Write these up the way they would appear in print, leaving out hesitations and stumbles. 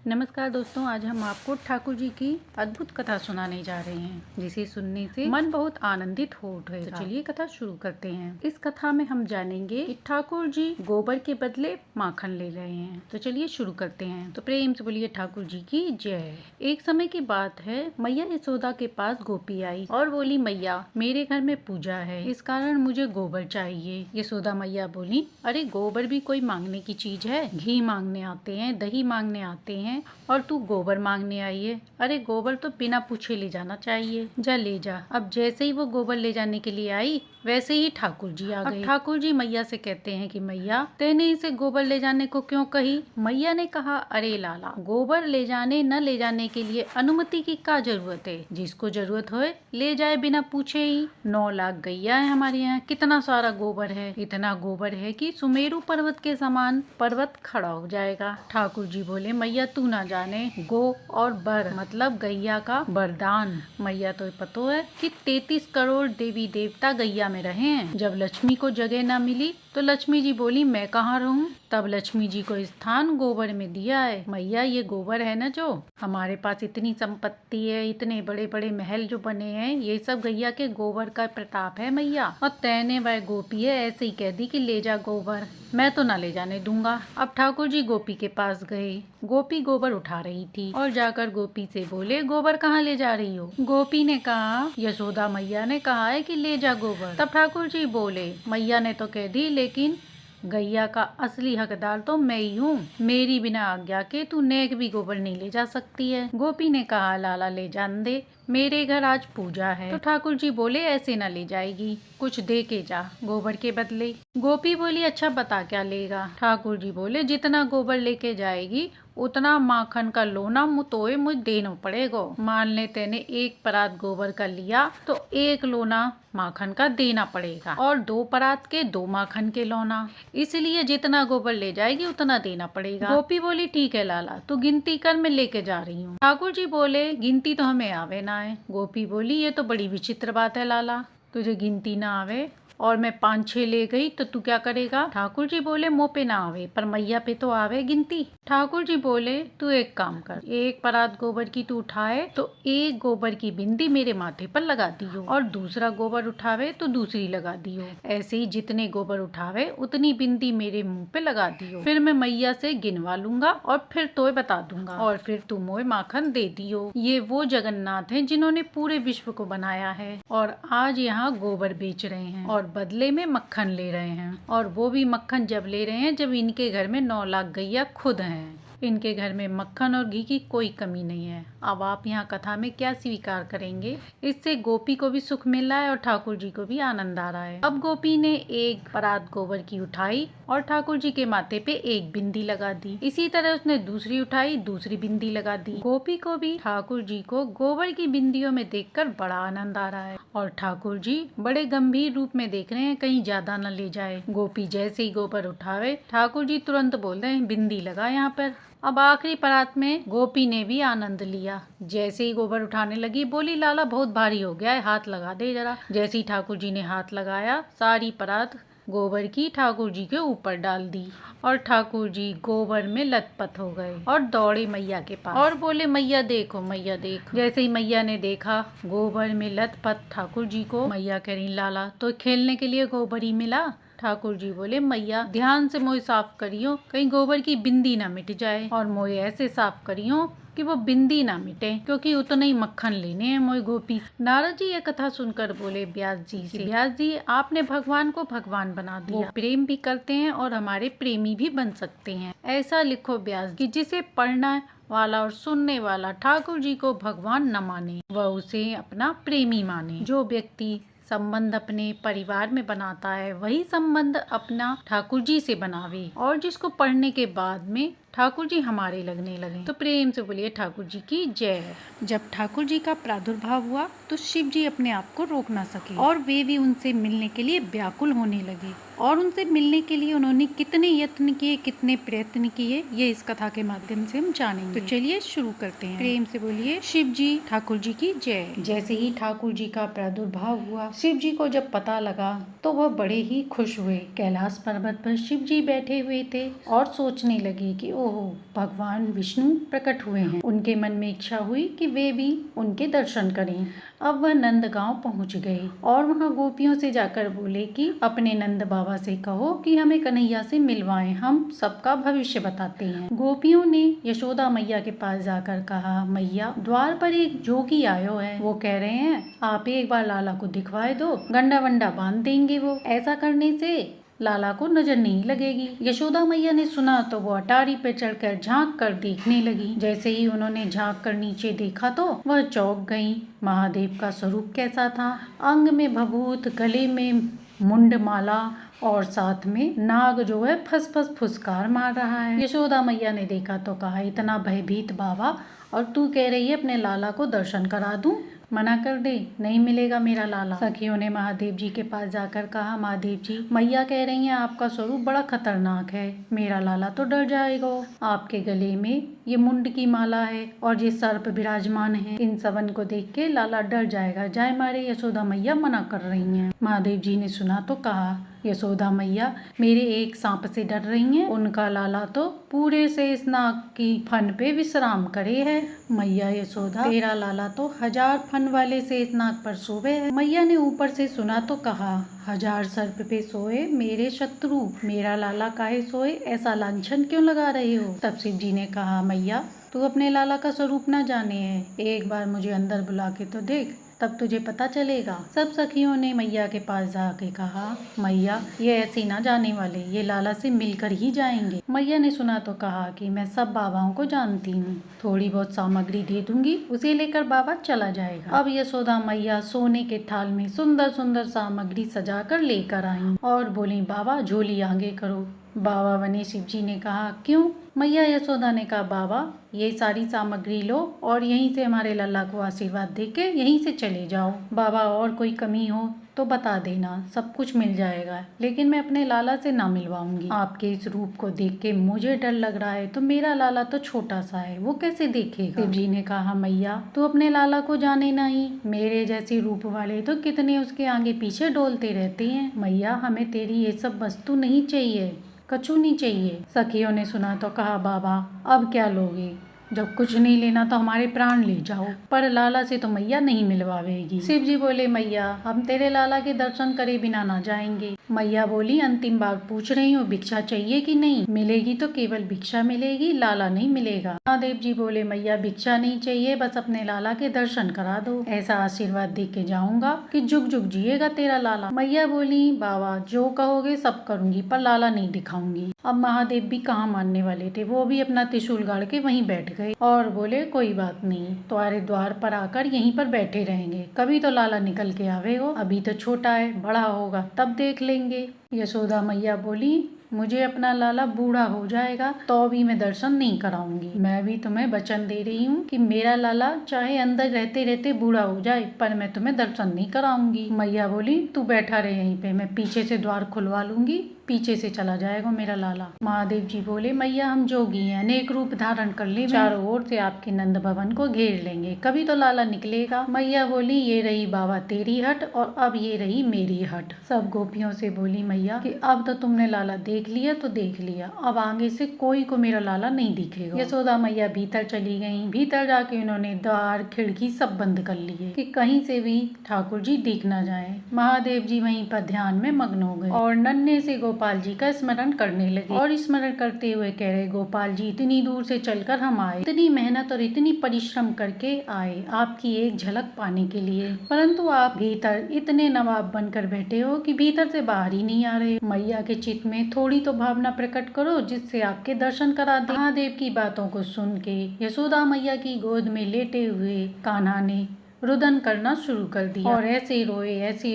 नमस्कार दोस्तों, आज हम आपको ठाकुर जी की अद्भुत कथा सुनाने जा रहे हैं, जिसे सुनने से मन बहुत आनंदित हो उठेगा। तो चलिए कथा शुरू करते हैं। इस कथा में हम जानेंगे कि ठाकुर जी गोबर के बदले माखन ले रहे हैं। तो चलिए शुरू करते हैं। तो प्रेम से बोलिए ठाकुर जी की जय। एक समय की बात है, मैया यशोदा के पास गोपी आई और बोली, मैया मेरे घर में पूजा है, इस कारण मुझे गोबर चाहिए। यशोदा मैया बोली, अरे गोबर भी कोई मांगने की चीज है? घी मांगने आते हैं, दही मांगने आते हैं और तू गोबर मांगने आई है। अरे गोबर तो बिना पूछे ले जाना चाहिए, जा ले जा। अब जैसे ही वो गोबर ले जाने के लिए आई, वैसे ही ठाकुर जी आ गए। ठाकुर जी मैया से कहते हैं कि मैया तेने इसे गोबर ले जाने को क्यों कही? मैया ने कहा, अरे लाला, गोबर ले जाने न ले जाने के लिए अनुमति की क्या जरूरत है? जिसको जरूरत हो ले जाए बिना पूछे ही। 9 लाख गैया है हमारे यहाँ, कितना सारा गोबर है। इतना गोबर है कि सुमेरु पर्वत के समान पर्वत खड़ा हो जाएगा। ठाकुर जी बोले, मैया तू ना जाने, गो और बर मतलब गैया का वरदान। मैया तो पतो है कि 33 करोड़ देवी देवता गैया में रहे हैं। जब लक्ष्मी को जगह न मिली तो लक्ष्मी जी बोली, मैं कहाँ रहूं? तब लक्ष्मी जी को स्थान गोबर में दिया है। मैया ये गोबर है ना, जो हमारे पास इतनी संपत्ति है, इतने बड़े बड़े महल जो बने हैं, ये सब गैया के गोबर का प्रताप है मैया। और तैने वह गोपी है ऐसे ही कह दी कि ले जा गोबर, मैं तो ना ले जाने दूंगा। अब ठाकुर जी गोपी के पास गए। गोपी गोबर उठा रही थी और जाकर गोपी से बोले, गोबर कहाँ ले जा रही हो? गोपी ने कहा, यशोदा मैया ने कहा है कि ले जा गोबर। तब ठाकुर जी बोले, मैया ने तो कह दी, लेकिन गैया का असली हकदार तो मैं ही हूँ। मेरी बिना आज्ञा के तू नेक भी गोबर नहीं ले जा सकती है। गोपी ने कहा, लाला ले जान दे, मेरे घर आज पूजा है। तो ठाकुर जी बोले, ऐसे न ले जाएगी, कुछ दे के जा गोबर के बदले। गोपी बोली, अच्छा बता क्या लेगा? ठाकुर जी बोले, जितना गोबर लेके जाएगी उतना माखन का लोना मुतोए मुझे देना पड़ेगा। मान ले तेने 1 परात गोबर का लिया तो 1 लोना माखन का देना पड़ेगा, और 2 परात के 2 माखन के लोना, इसलिए जितना गोबर ले जाएगी उतना देना पड़ेगा। गोपी बोली, ठीक है लाला, तू गिनती कर, मैं लेके जा रही हूँ। ठाकुर जी बोले, गिनती तो हमें आवे ना है। गोपी बोली, ये तो बड़ी विचित्र बात है लाला, तुझे गिनती ना आवे और मैं 5-6 ले गई तो तू क्या करेगा? ठाकुर जी बोले, मुँह पे ना आवे पर मैया पे तो आवे गिनती। ठाकुर जी बोले, तू एक काम कर, 1 परात गोबर की तू उठाए तो 1 गोबर की बिंदी मेरे माथे पर लगा दियो, और दूसरा गोबर उठावे तो दूसरी लगा दियो। ऐसे ही जितने गोबर उठावे उतनी बिंदी मेरे मुँह पे लगा दियो। फिर मैं मैया से गिनवा लूंगा और फिर तो बता दूंगा, और फिर तू मोए माखन दे दियो। ये वो जगन्नाथ हैं जिन्होंने पूरे विश्व को बनाया है और आज यहाँ गोबर बेच रहे हैं और बदले में मक्खन ले रहे हैं। और वो भी मक्खन जब ले रहे हैं जब इनके घर में 9 लाख गैया खुद हैं। इनके घर में मक्खन और घी की कोई कमी नहीं है। अब आप यहाँ कथा में क्या स्वीकार करेंगे? इससे गोपी को भी सुख मिल रहा है और ठाकुर जी को भी आनंद आ रहा है। अब गोपी ने 1 परात गोबर की उठाई और ठाकुर जी के माथे पे 1 बिंदी लगा दी। इसी तरह उसने दूसरी उठाई, दूसरी बिंदी लगा दी। गोपी को भी ठाकुर जी को गोबर की बिंदियों में देखकर बड़ा आनंद आ रहा है और ठाकुर जी बड़े गंभीर रूप में देख रहे हैं, कहीं ज्यादा न ले जाए। गोपी जैसे ही गोबर उठावे, ठाकुर जी तुरंत बोल रहे हैं, बिंदी लगा यहाँ पर। अब आखिरी परात में गोपी ने भी आनंद लिया। जैसे ही गोबर उठाने लगी, बोली, लाला बहुत भारी हो गया है, हाथ लगा दे जरा। जैसे ही ठाकुर जी ने हाथ लगाया, सारी परात गोबर की ठाकुर जी के ऊपर डाल दी और ठाकुर जी गोबर में लथपथ हो गए और दौड़े मैया के पास और बोले, मैया देखो, मैया देखो। जैसे ही मैया ने देखा गोबर में लथपथ ठाकुर जी को, मैया कह रही, लाला तो खेलने के लिए गोबर ही मिला? ठाकुर जी बोले, मैया ध्यान से मोए साफ करियो, कहीं गोबर की बिंदी ना मिट जाए, और मोए ऐसे साफ करियो कि वो बिंदी ना मिटे, क्योंकि उतने ही मक्खन लेने हैं मोए गोपी। नारद जी ये कथा सुनकर बोले व्यास जी से, व्यास जी आपने भगवान को भगवान बना दिया। वो प्रेम भी करते हैं और हमारे प्रेमी भी बन सकते हैं। ऐसा लिखो व्यास कि जिसे पढ़ना वाला और सुनने वाला ठाकुर जी को भगवान न माने, वह उसे अपना प्रेमी माने। जो व्यक्ति संबंध अपने परिवार में बनाता है, वही संबंध अपना ठाकुर जी से बनावे, और जिसको पढ़ने के बाद में ठाकुर जी हमारे लगने लगे। तो प्रेम से बोलिए ठाकुर जी की जय। जब ठाकुर जी का प्रादुर्भाव हुआ तो शिव जी अपने आप को रोक ना सके और वे भी उनसे मिलने के लिए व्याकुल होने लगे, और उनसे मिलने के लिए उन्होंने कितने यत्न किए, कितने प्रयत्न किए, ये इस कथा के माध्यम से हम जानेंगे। तो चलिए शुरू करते हैं। प्रेम से बोलिए शिव जी ठाकुर जी की जय। जैसे ही ठाकुर जी का प्रादुर्भाव हुआ, शिव जी को जब पता लगा तो वह बड़े ही खुश हुए। कैलाश पर्वत पर शिव जी बैठे हुए थे और सोचने लगे कि ओहो, भगवान विष्णु प्रकट हुए हैं। उनके मन में इच्छा हुई कि वे भी उनके दर्शन करें। अब वह नंद गांव पहुंच गए और वहां गोपियों से जाकर बोले कि अपने नंद बाबा से कहो कि हमें कन्हैया से मिलवाएं, हम सबका भविष्य बताते हैं। गोपियों ने यशोदा मैया के पास जाकर कहा, मैया द्वार पर एक जोगी आयो है, वो कह रहे हैं आप एक बार लाला को दिखवाए दो, गंडा वंडा बांध देंगे वो, ऐसा करने से लाला को नजर नहीं लगेगी। यशोदा मैया ने सुना तो वो अटारी पे चढ़कर झांक कर देखने लगी। जैसे ही उन्होंने झांक कर नीचे देखा तो वह चौंक गईं। महादेव का स्वरूप कैसा था? अंग में भभूत, गले में मुंड माला और साथ में नाग जो है फस फस फुसकार मार रहा है। यशोदा मैया ने देखा तो कहा, इतना भयभीत बाबा, और तू कह रही है अपने लाला को दर्शन करा दूं? मना कर दे, नहीं मिलेगा मेरा लाला। सखियों ने महादेव जी के पास जाकर कहा, महादेव जी मैया कह रही हैं आपका स्वरूप बड़ा खतरनाक है, मेरा लाला तो डर जाएगा। आपके गले में ये मुंड की माला है और ये सर्प विराजमान है, इन सबन को देख के लाला डर जाएगा, जाए मारे यशोदा मैया मना कर रही हैं। महादेव जी ने सुना तो कहा, यशोदा मैया मेरे एक सांप से डर रही हैं, उनका लाला तो पूरे से इस नाग की फन पे विश्राम करे है। मैया यशोदा तेरा लाला तो 1000 फन वाले से इस नाग पर सोवे है। मैया ने ऊपर से सुना तो कहा, 1000 सर्प पे सोए मेरे शत्रु, मेरा लाला काहे सोए, ऐसा लांछन क्यों लगा रहे हो? तब शिव जी ने कहा, मैया तू अपने लाला का स्वरूप न जाने है, एक बार मुझे अंदर बुला के तो देख, तब तुझे पता चलेगा। सब सखियों ने मैया के पास जाके कहा, मैया ये ऐसी ना जाने वाले, ये लाला से मिलकर ही जाएंगे। मैया ने सुना तो कहा कि मैं सब बाबाओं को जानती हूँ, थोड़ी बहुत सामग्री दे दूंगी, उसे लेकर बाबा चला जाएगा। अब यशोदा मैया सोने के थाल में सुंदर सुंदर सामग्री सजा कर लेकर आई और बोली, बाबा झोली आगे करो। बाबा बने शिव जी ने कहा, क्यों? मैया यशोदा ने कहा, बाबा ये सारी सामग्री लो और यहीं से हमारे लल्ला को आशीर्वाद देके यहीं से चले जाओ। बाबा और कोई कमी हो तो बता देना, सब कुछ मिल जाएगा, लेकिन मैं अपने लाला से ना मिलवाऊंगी। आपके इस रूप को देख के मुझे डर लग रहा है, तो मेरा लाला तो छोटा सा है, वो कैसे देखेगा? शिव जी ने कहा, मैया तू अपने लाला को जाने नहीं, मेरे जैसे रूप वाले तो कितने उसके आगे पीछे डोलते रहते हैं। मैया हमें तेरी ये सब वस्तु नहीं चाहिए, कछु नहीं चाहिए। सखियों ने सुना तो कहा, बाबा अब क्या लोगे? जब कुछ नहीं लेना तो हमारे प्राण ले जाओ, पर लाला से तो मैया नहीं मिलवावेगी। शिव जी बोले, मैया हम तेरे लाला के दर्शन करे बिना ना जाएंगे। मैया बोली, अंतिम बार पूछ रही हूँ, भिक्षा चाहिए कि नहीं? मिलेगी तो केवल भिक्षा मिलेगी, लाला नहीं मिलेगा। महादेव जी बोले, मैया भिक्षा नहीं चाहिए, बस अपने लाला के दर्शन करा दो, ऐसा आशीर्वाद दे के जाऊंगा कि जुग जुग जिएगा तेरा लाला। मैया बोली, बाबा जो कहोगे सब करूंगी, पर लाला नहीं दिखाऊंगी। अब महादेव भी कहाँ मानने वाले थे, वो भी अपना त्रिशूल गाड़ के वहीं बैठ गए और बोले, कोई बात नहीं, तुम्हारे द्वार पर आकर यहीं पर बैठे रहेंगे, कभी तो लाला निकल के आवेगा, अभी तो छोटा है, बड़ा होगा तब देख लेंगे। यशोदा मैया बोली, मुझे अपना लाला बूढ़ा हो जाएगा तो भी मैं दर्शन नहीं कराऊंगी। मैं भी तुम्हें वचन दे रही हूँ कि मेरा लाला चाहे अंदर रहते रहते बूढ़ा हो जाए, पर मैं तुम्हें दर्शन नहीं कराऊंगी। मैया बोली, तू बैठा रहे यहीं पे, मैं पीछे से द्वार खुलवा लूंगी, पीछे से चला जाएगा मेरा लाला। महादेव जी बोले, मैया हम जोगी हैं, अनेक रूप धारण कर ले, चारों ओर से आपके नंद भवन को घेर लेंगे, कभी तो लाला निकलेगा। मैया बोली, ये रही बाबा तेरी हट और अब ये रही मेरी हट। सब गोपियों से बोली मैया कि अब तो तुमने लाला देख लिया तो देख लिया, अब आगे से कोई को मेरा लाला नहीं दिखेगा। यशोदा मैया भीतर चली गयी। भीतर जाके उन्होंने द्वार खिड़की सब बंद कर लिए कि कहीं से भी ठाकुर जी दिख न जाए। महादेव जी वहीं पर ध्यान में मग्न हो गए और नन्हे से गोपाल जी का स्मरण करने लगे और स्मरण करते हुए कह रहे, गोपाल जी इतनी दूर से चलकर हम आए, इतनी मेहनत और इतनी परिश्रम करके आए आपकी एक झलक पाने के लिए, परंतु आप भीतर इतने नवाब बनकर बैठे हो कि भीतर से बाहर ही नहीं आ रहे। मैया के चित्त में थोड़ी तो भावना प्रकट करो जिससे आपके दर्शन करा दे। महादेव की बातों को सुन के यशोदा मैया की गोद में लेटे हुए कान्हा ने रुदन करना शुरू कर दिया और ऐसे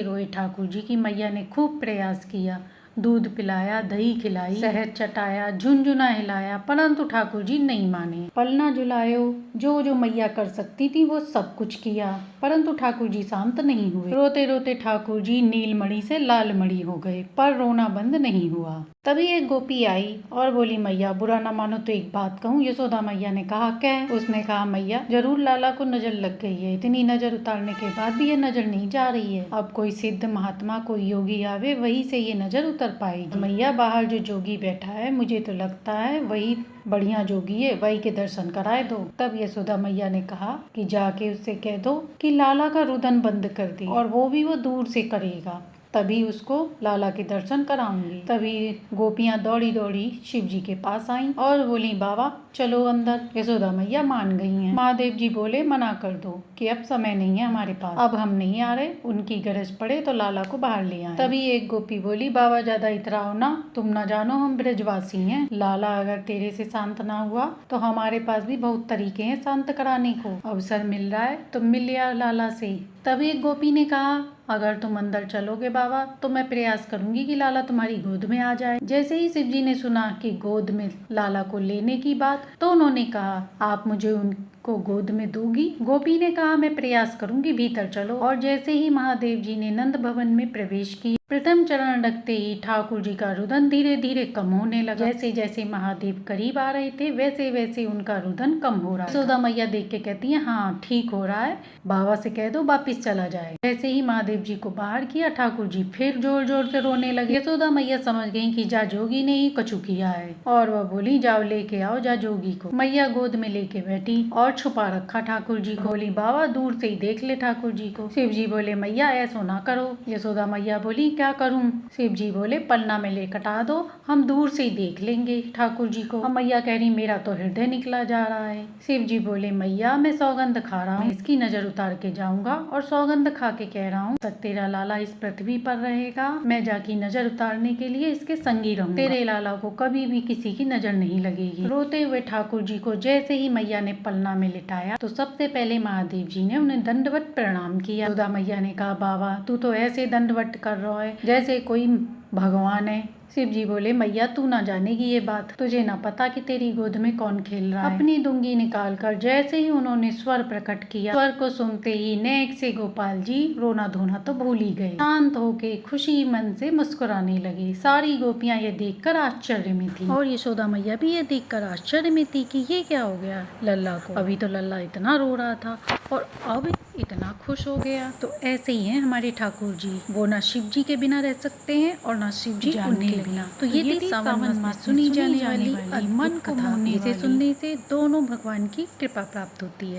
रोए ठाकुर जी की मैया ने खूब प्रयास किया, दूध पिलाया, दही खिलाई, शहद चटाया, झुनझुना हिलाया, परंतु ठाकुर जी नहीं माने। पलना झुलायो, जो जो मैया कर सकती थी वो सब कुछ किया, परंतु ठाकुर जी शांत नहीं हुए। रोते रोते ठाकुर जी नीलमणि से लालमणि हो गए, पर रोना बंद नहीं हुआ। तभी एक गोपी आई और बोली, मैया बुरा न मानो तो एक बात कहूँ। यशोदा मैया ने कहा, क्या? उसने कहा, मैया जरूर लाला को नजर लग गई है, इतनी नजर उतारने के बाद भी ये नजर नहीं जा रही है। अब कोई सिद्ध महात्मा, कोई योगी आवे, वही से ये नजर उतर कर पाएगी। मैया बाहर जो जोगी बैठा है, मुझे तो लगता है वही बढ़िया जोगी है, वही के दर्शन कराए दो। तब यशोदा मैया ने कहा कि जाके उससे कह दो कि लाला का रुदन बंद कर दे, और वो भी वो दूर से करेगा, तभी उसको लाला के दर्शन कराऊंगी। तभी गोपियां दौड़ी दौड़ी शिव जी के पास आईं और बोली बाबा चलो अंदर। यशोदा मैया मान गई हैं। महादेव जी बोले मना कर दो कि अब समय नहीं है हमारे पास, अब हम नहीं आ रहे, उनकी गरज पड़े तो लाला को बाहर ले आए। तभी एक गोपी बोली बाबा ज्यादा इतराओ ना, तुम ना जानो हम ब्रजवासी हैं, लाला अगर तेरे से शांत ना हुआ तो हमारे पास भी बहुत तरीके हैं शांत कराने को, अवसर मिल रहा है तो मिल लिया लाला से। तभी एक गोपी ने कहा अगर तुम अंदर चलोगे बाबा तो मैं प्रयास करूंगी कि लाला तुम्हारी गोद में आ जाए। जैसे ही शिव जी ने सुना कि गोद में लाला को लेने की बात, तो उन्होंने कहा आप मुझे उनको गोद में दोगी। गोपी ने कहा मैं प्रयास करूंगी, भीतर चलो। और जैसे ही महादेव जी ने नंद भवन में प्रवेश किया, प्रथम चरण रखते ही ठाकुर जी का रुदन धीरे धीरे कम होने लगा। जैसे जैसे महादेव करीब आ रहे थे वैसे वैसे उनका रुदन कम हो रहा है। यशोदा मैया देख के कहती है हाँ ठीक हो रहा है, बाबा से कह दो वापिस चला जाए। जैसे ही महादेव जी को बाहर किया, ठाकुर जी फिर जोर जोर से रोने लगे। यशोदा मैया समझ गयी कि जा जोगी ने ही कछु किया है, और वह बोली जाओ लेके आओ जा जोगी को। मैया गोद में लेके बैठी और छुपा रखा ठाकुर जी को। बोली बाबा दूर से ही देख ले ठाकुर जी को। शिव जी बोले मैया ऐसा ना करो। यशोदा मैया बोली क्या करूं? शिव जी बोले पलना में ले कटा दो, हम दूर से ही देख लेंगे ठाकुर जी को। मैया कह रही मेरा तो हृदय निकला जा रहा है। शिव जी बोले मैया मैं सौगंध खा रहा हूँ, इसकी नजर उतार के जाऊंगा और सौगंध खा के कह रहा हूँ तेरा लाला इस पृथ्वी पर रहेगा, मैं जाकी नजर उतारने के लिए इसके संगी रहूंगा, तेरे लाला को कभी भी किसी की नजर नहीं लगेगी। रोते हुए ठाकुर जी को जैसे ही मैया ने पलना में लिटाया तो सबसे पहले महादेव जी ने उन्हें दंडवत प्रणाम किया। यशोदा मैया ने कहा बाबा तू तो ऐसे दंडवत कर रहा है जैसे कोई भगवान है। शिव जी बोले मैया तू ना जानेगी ये बात, तुझे ना पता कि तेरी गोद में कौन खेल रहा है। अपनी दूंगी निकालकर जैसे ही उन्होंने स्वर प्रकट किया, स्वर को सुनते ही नेक से गोपाल जी रोना धोना तो भूल ही गए, शांत होके खुशी मन से मुस्कुराने लगे। सारी गोपियां ये देखकर आश्चर्य में थी और यशोदा मैया भी ये देखकर आश्चर्य में थी कि ये क्या हो गया लल्ला को। अभी तो लल्ला इतना रो रहा था और अब इतना खुश हो गया। तो ऐसे ही है हमारे ठाकुर जी, वो ना शिव जी के बिना रह सकते हैं और ना शिव जी उनके बिना। तो ये थी सावन मास सुनी जाने वाली मन को मोहने जिसे सुनने से दोनों भगवान की कृपा प्राप्त होती है।